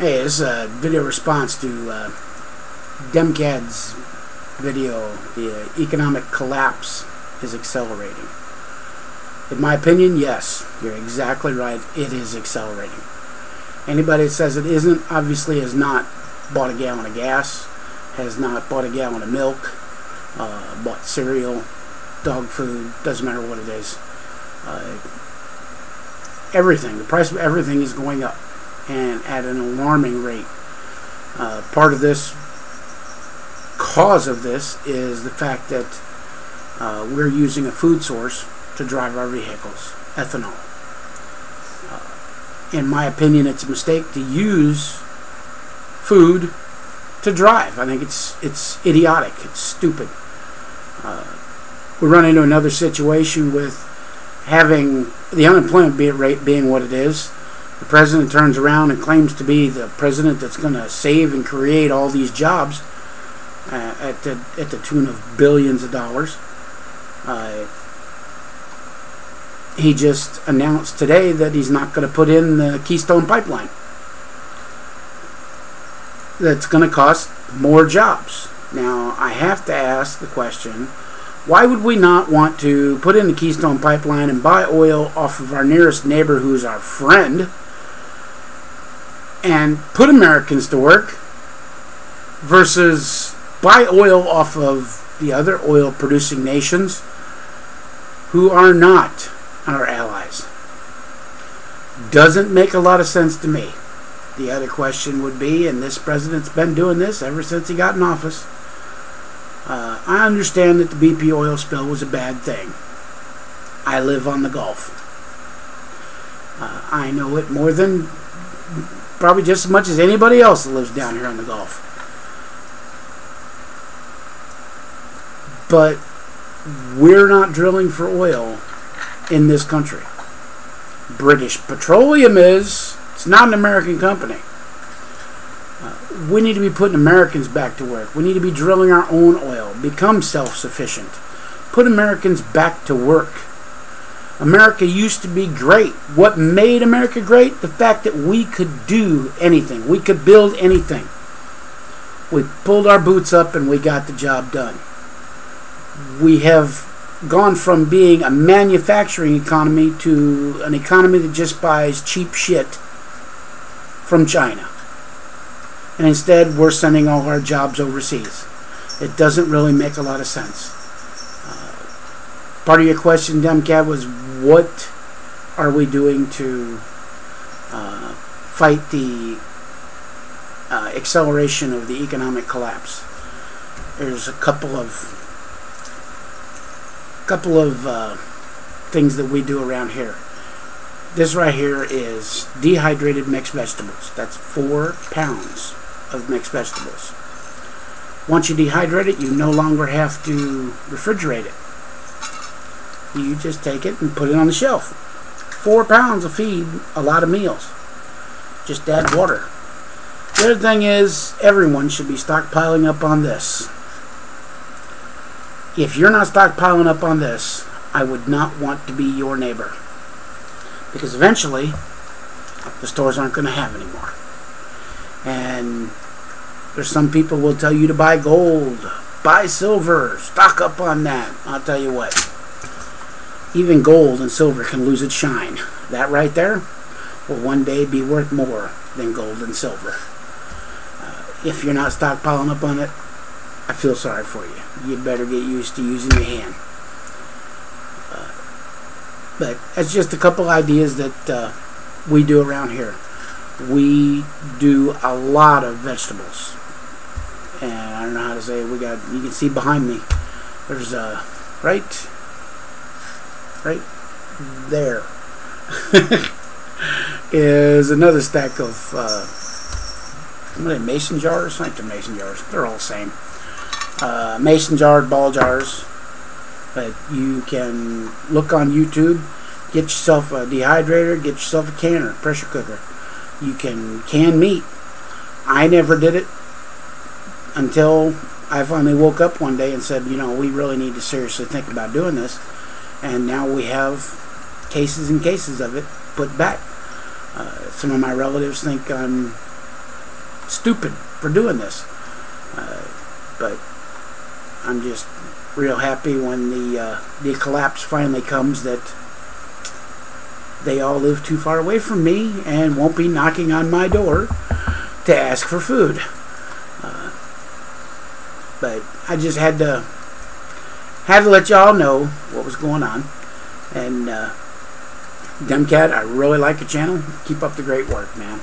Hey, this is a video response to Demcad's video. The economic collapse is accelerating. In my opinion, yes, you're exactly right. It is accelerating. Anybody that says it isn't obviously has not bought a gallon of gas, has not bought a gallon of milk, bought cereal, dog food, doesn't matter what it is. Everything, the price of everything is going up, and at an alarming rate. Part of this, cause of this, is the fact that we're using a food source to drive our vehicles, ethanol. In my opinion, it's a mistake to use food to drive. I think it's idiotic. It's stupid. We run into another situation with having the unemployment rate being what it is. The president turns around and claims to be the president that's going to save and create all these jobs at the tune of billions of dollars. He just announced today that he's not going to put in the Keystone Pipeline. That's going to cost more jobs. Now, I have to ask the question, why would we not want to put in the Keystone Pipeline and buy oil off of our nearest neighbor who's our friend and put Americans to work versus buy oil off of the other oil producing nations who are not our allies? Doesn't make a lot of sense to me. The other question would be, and this president's been doing this ever since he got in office, I understand that the BP oil spill was a bad thing. I live on the Gulf. I know it more than probably just as much as anybody else that lives down here on the Gulf. But we're not drilling for oil in this country. British Petroleum is. It's not an American company. We need to be putting Americans back to work. We need to be drilling our own oil. Become self-sufficient. Put Americans back to work. America used to be great. What made America great? The fact that we could do anything. We could build anything. We pulled our boots up and we got the job done. We have gone from being a manufacturing economy to an economy that just buys cheap shit from China. And instead, we're sending all our jobs overseas. It doesn't really make a lot of sense. Part of your question, Demcad, was what are we doing to fight the acceleration of the economic collapse? There's a couple of things that we do around here. This right here is dehydrated mixed vegetables. That's 4 pounds of mixed vegetables. Once you dehydrate it, you no longer have to refrigerate it. You just take it and put it on the shelf. 4 pounds will feed a lot of meals. Just add water. The other thing is, everyone should be stockpiling up on this. If you're not stockpiling up on this, I would not want to be your neighbor. Because eventually, the stores aren't going to have any more. And there's some people will tell you to buy gold, buy silver, stock up on that. I'll tell you what, even gold and silver can lose its shine. That right there will one day be worth more than gold and silver. If you're not stockpiling up on it, I feel sorry for you. You better get used to using your hand. But that's just a couple ideas that we do around here. We do a lot of vegetables. And I don't know how to say it. You can see behind me, there's right there is another stack of what are they, mason jars? I think they're mason jars. They're all the same. Mason jars, ball jars. But you can look on YouTube, get yourself a dehydrator, get yourself a canner, pressure cooker. You can can meat. I never did it until I finally woke up one day and said, you know, we really need to seriously think about doing this. And now we have cases and cases of it put back. Some of my relatives think I'm stupid for doing this. But I'm just real happy when the collapse finally comes that they all live too far away from me and won't be knocking on my door to ask for food. But I just had to let y'all know what was going on. And Demcat, I really like your channel. Keep up the great work, man.